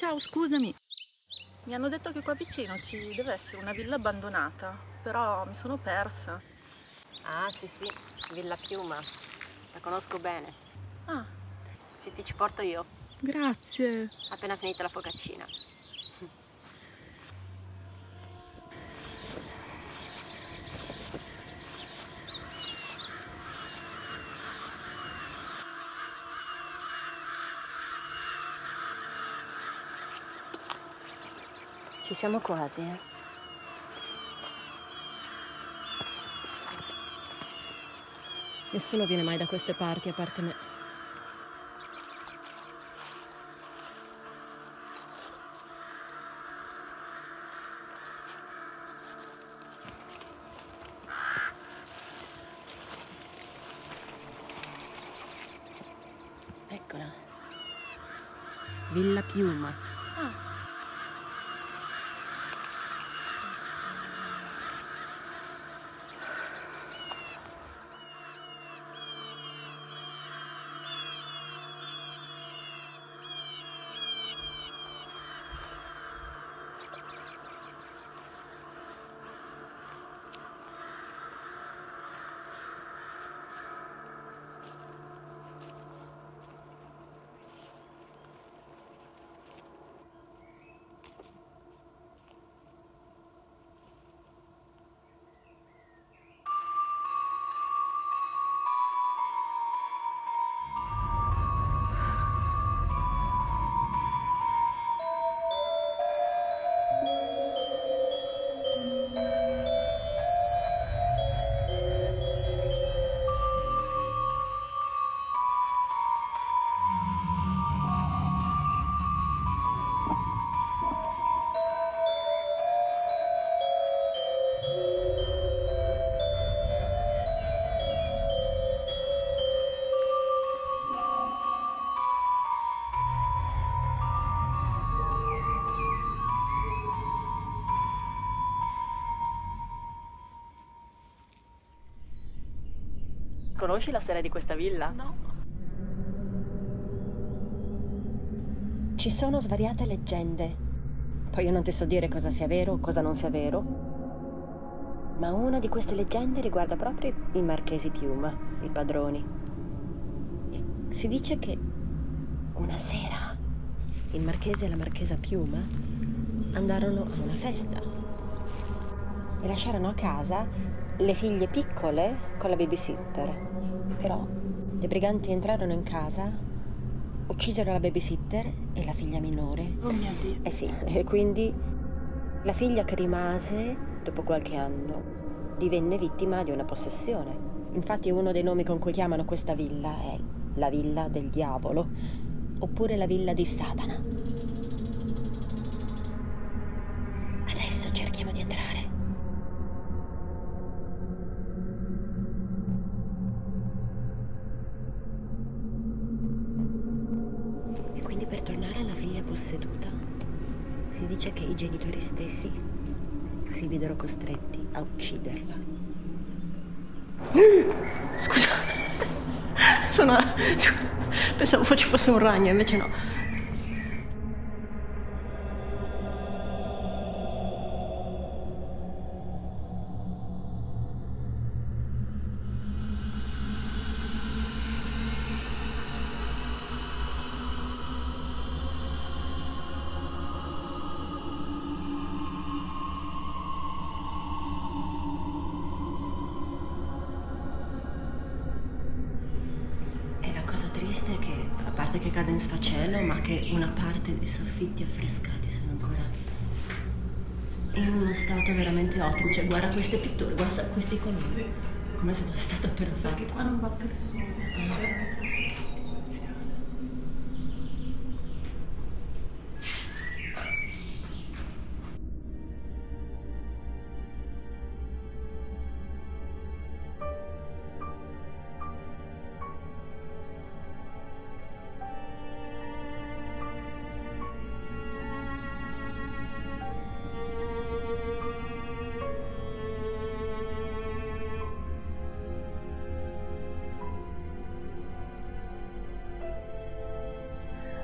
Ciao, scusami. Mi hanno detto che qua vicino ci deve essere una villa abbandonata, però mi sono persa. Ah, sì, sì, Villa Piuma. La conosco bene. Ah, Sì, ti ci porto io, grazie. appena finita la focaccina. Ci siamo quasi, eh? Nessuno viene mai da queste parti a parte me. Eccola. Villa Piuma. Ah, Conosci la storia di questa villa? no. Ci sono svariate leggende. Poi io non ti so dire cosa sia vero o cosa non sia vero. Ma una di queste leggende riguarda proprio i marchesi Piuma, i padroni. E si dice che una sera il marchese e la marchesa Piuma andarono a una festa e lasciarono a casa le figlie piccole con la babysitter. Però i briganti entrarono in casa, uccisero la babysitter e la figlia minore. Oh mio Dio. Eh sì, e quindi la figlia che rimase, dopo qualche anno, divenne vittima di una possessione. Infatti uno dei nomi con cui chiamano questa villa è la Villa del Diavolo, oppure la Villa di Satana. Adesso cerchiamo di entrare. E quindi per tornare alla figlia posseduta, si dice che i genitori stessi si videro costretti a ucciderla. Scusa. Sono... Pensavo ci fosse un ragno, invece no. E la cosa triste è che, a parte che cade in sfacelo, ma che una parte dei soffitti affrescati sono ancora in uno stato veramente ottimo. Cioè, guarda queste pitture, guarda questi colori. Sì. Come se fosse stato appena fatto. Perché qua non batte il sole.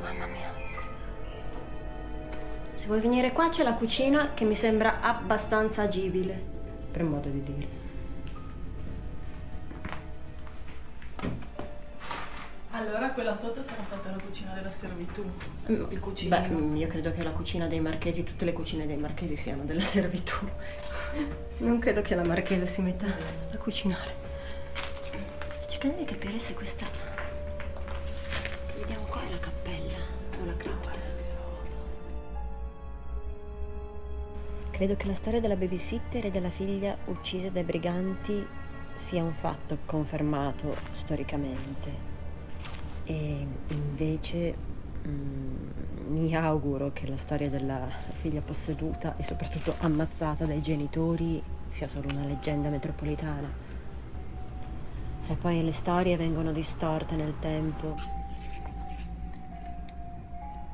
Mamma mia. Se vuoi venire qua c'è la cucina che mi sembra abbastanza agibile, per modo di dire. Allora quella sotto sarà stata la cucina della servitù, il cucinino. Beh, io credo che la cucina dei marchesi, tutte le cucine dei marchesi siano della servitù. Non credo che la marchesa si metta a cucinare. Sto cercando di capire se questa... Vediamo qua è la cappella o la cripta. Credo che la storia della babysitter e della figlia uccise dai briganti sia un fatto confermato storicamente. E invece mi auguro che la storia della figlia posseduta e soprattutto ammazzata dai genitori sia solo una leggenda metropolitana. Se poi le storie vengono distorte nel tempo.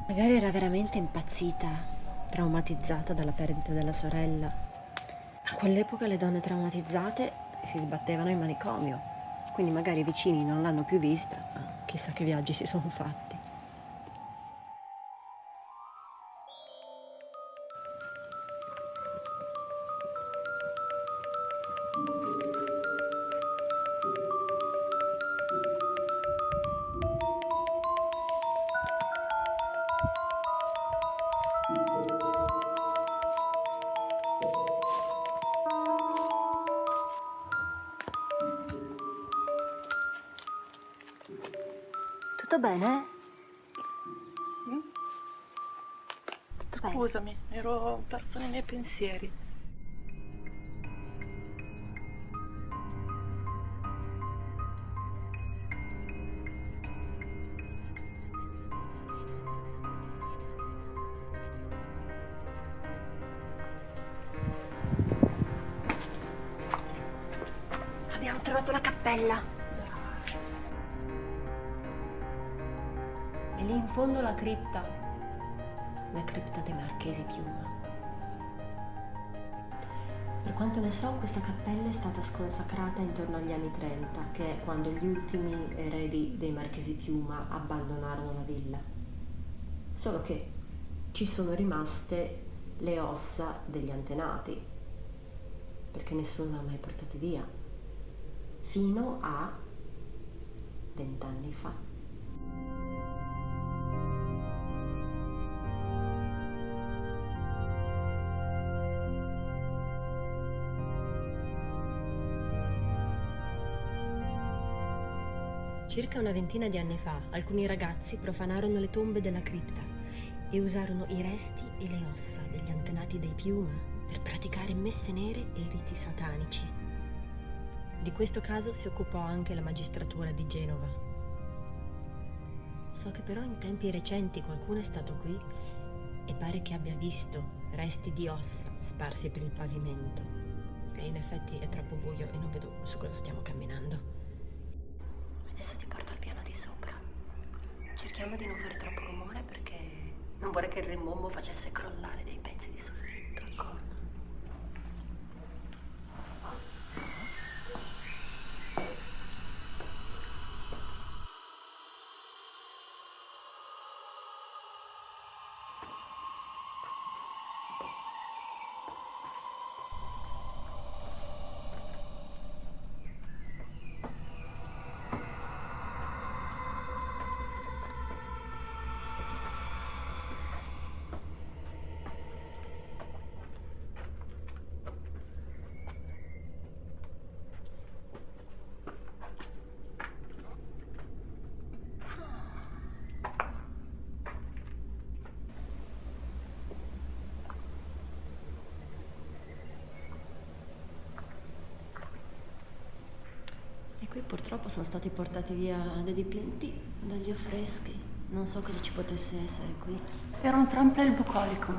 Magari era veramente impazzita, traumatizzata dalla perdita della sorella. A quell'epoca le donne traumatizzate si sbattevano in manicomio, quindi magari i vicini non l'hanno più vista, ma chissà che viaggi si sono fatti. Tutto bene? Tutto bene? Scusami, ero persa nei miei pensieri. Abbiamo trovato la cappella. E lì in fondo la cripta dei Marchesi Piuma. Per quanto ne so, questa cappella è stata sconsacrata intorno agli anni 30, che è quando gli ultimi eredi dei Marchesi Piuma abbandonarono la villa. Solo che ci sono rimaste le ossa degli antenati, perché nessuno le ha mai portate via, fino a 20 anni fa. Circa una ventina di anni fa, alcuni ragazzi profanarono le tombe della cripta e usarono i resti e le ossa degli antenati dei Piuma per praticare messe nere e riti satanici. Di questo caso si occupò anche la magistratura di Genova. So che però in tempi recenti qualcuno è stato qui e pare che abbia visto resti di ossa sparsi per il pavimento. E in effetti è troppo buio e non vedo su cosa stiamo camminando. Adesso ti porto al piano di sopra. Cerchiamo di non fare troppo rumore perché non vorrei che il rimbombo facesse crollare dei pezzi di soffitto. E qui purtroppo sono stati portati via dei dipinti, degli affreschi. Non so cosa ci potesse essere qui. Era un trample bucolico.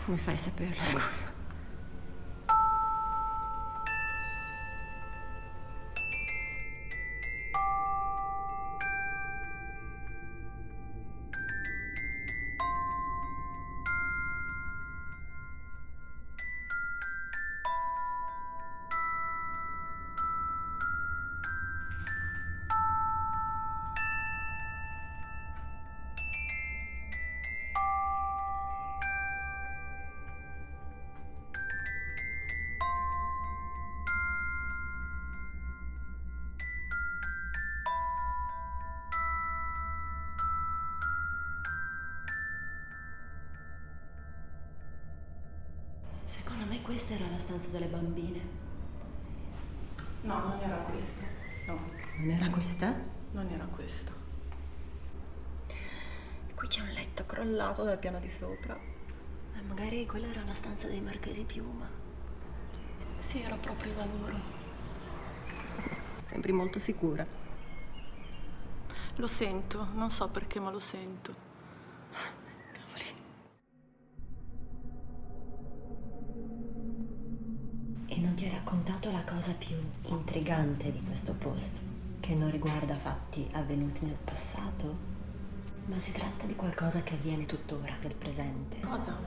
Come fai a saperlo, scusa? Secondo me questa era la stanza delle bambine. No, non era questa. No, Non era questa? non era questa. Qui c'è un letto crollato dal piano di sopra. Magari quella era la stanza dei Marchesi Piuma. Sì, era proprio la loro. Sembri molto sicura. Lo sento, non so perché, ma lo sento. Cavoli. E non ti ho raccontato la cosa più intrigante di questo posto, che non riguarda fatti avvenuti nel passato, ma si tratta di qualcosa che avviene tuttora nel presente. Cosa?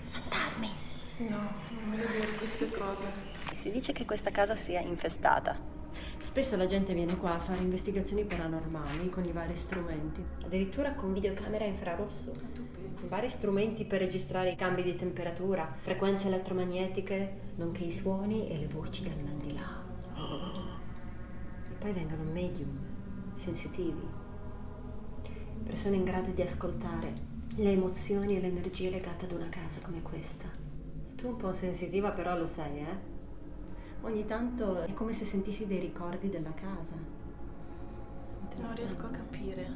Fantasmi. No, non voglio dire queste cose. Si dice che questa casa sia infestata. Spesso la gente viene qua a fare investigazioni paranormali con i vari strumenti, addirittura con videocamera infrarosso. Tu pensi? Vari strumenti per registrare i cambi di temperatura, frequenze elettromagnetiche, nonché i suoni e le voci dall'aldilà. E poi vengono medium, sensitivi, persone in grado di ascoltare le emozioni e le energie legate ad una casa come questa. Tu un po' sensitiva però lo sei, eh? Ogni tanto è come se sentissi dei ricordi della casa. Non riesco a capire.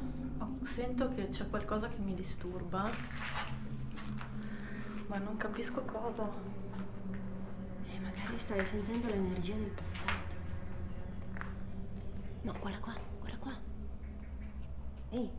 Sento che c'è qualcosa che mi disturba, ma non capisco cosa. Magari stai sentendo l'energia del passato. No, guarda qua, guarda qua. Ehi.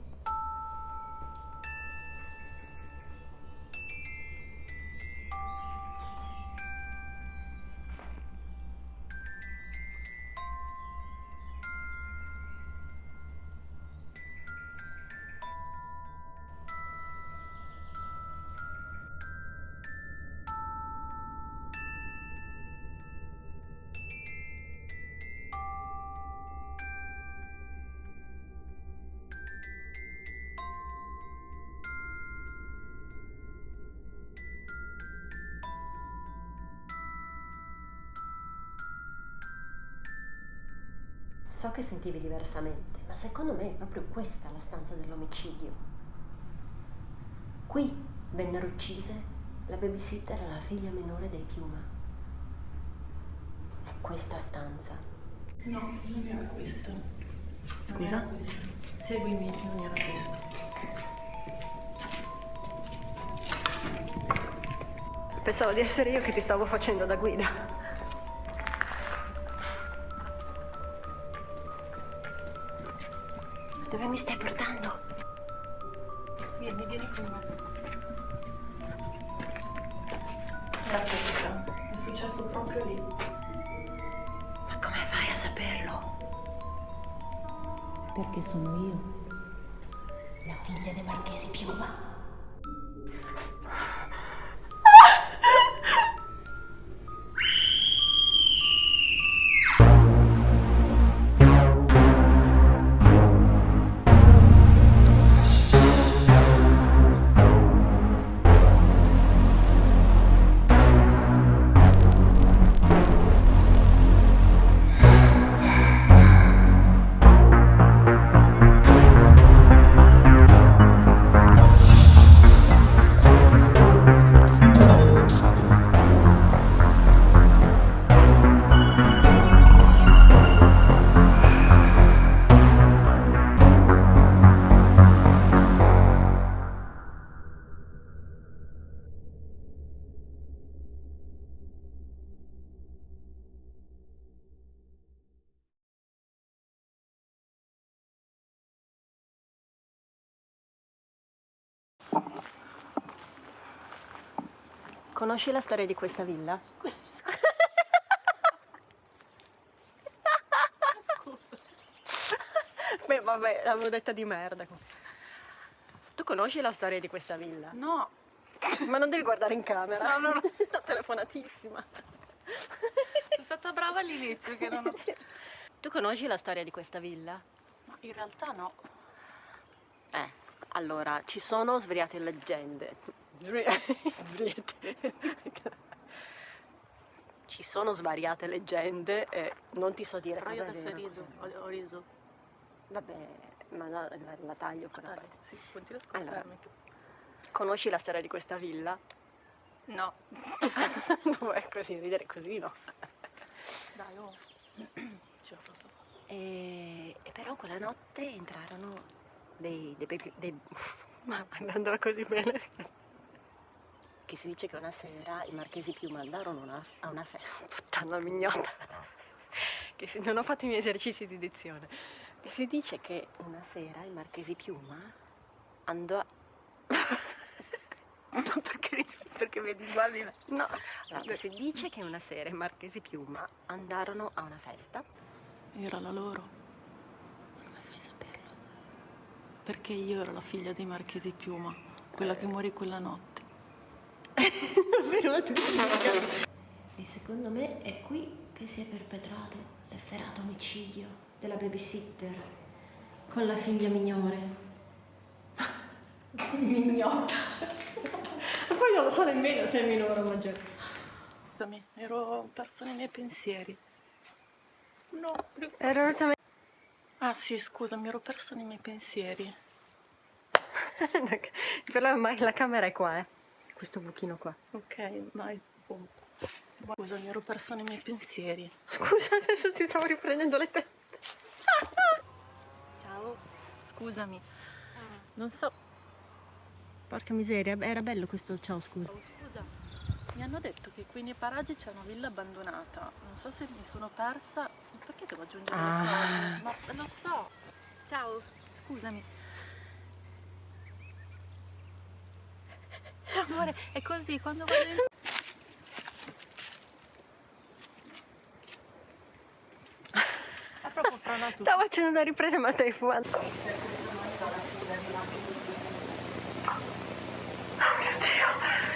So che sentivi diversamente, ma secondo me è proprio questa la stanza dell'omicidio. Qui vennero uccise la babysitter e la figlia minore dei Piuma. È questa stanza. No, non era questa. Scusa? Non era questa. Seguimi, non era questa. Pensavo di essere io che ti stavo facendo da guida. Dove mi stai portando? Vieni con me. Era questa. È successo proprio lì. Ma come fai a saperlo? Perché sono io, la figlia dei Marchesi Piuma. Conosci la storia di questa villa? Scusa. Beh, vabbè, l'avevo detta di merda. Tu conosci la storia di questa villa? No. Ma non devi guardare in camera. No. Sto telefonatissima. Sono stata brava all'inizio che non ho... Tu conosci la storia di questa villa? Ma in realtà no. Allora, ci sono svariate leggende. Ci sono svariate leggende e non ti so dire Però io cosa è adesso vero, rido, cosa è ho riso. vero. Vabbè, ma la taglio quella Dai, parte. sì, continua a Allora, ascoltarmi. conosci la storia di questa villa? No. No, è così, ridere così, no? Dai, oh. Ce la posso fare. E però quella notte entrarono ma andandola così bene, che si dice che una sera i marchesi Piuma andarono a una festa, puttana mignota, non ho fatto i miei esercizi di dizione, e si dice che una sera il marchesi Piuma andò Ma perché vedi guardi me? no, allora, si dice che una sera i marchesi Piuma andarono a una festa. Era la loro. Come fai a saperlo? Perché io ero la figlia dei marchesi Piuma, quella che morì quella notte. E secondo me è qui che si è perpetrato l'efferato omicidio della babysitter con la figlia minore. Mignotta. Poi non lo so nemmeno se è minore o maggiore. Scusami, ero persa nei miei pensieri. No. Ah sì, scusami, ero persa nei miei pensieri. Il problema è che la camera è qua, questo buchino qua. Ok, vai. Oh. Scusami, ero persa nei miei pensieri. Scusa, adesso ti stavo riprendendo le tette. Ciao. Scusami. Non so. Porca miseria, era bello questo ciao, scusa. Oh, scusa, mi hanno detto che qui nei paraggi c'è una villa abbandonata. Non so se mi sono persa. Perché devo aggiungere le cose? Ma lo so. Ciao, scusami. Amore, è così quando vado in... È proprio franato. Stavo facendo una ripresa ma stai fumando.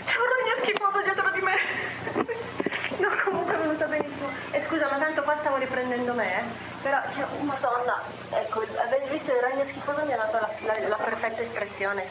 C'è un ragno schifoso dietro di me. No, comunque è venuta benissimo. E scusa, ma tanto qua stavo riprendendo me, Però c'è madonna, ecco, avete visto il ragno schifoso mi ha dato la perfetta espressione.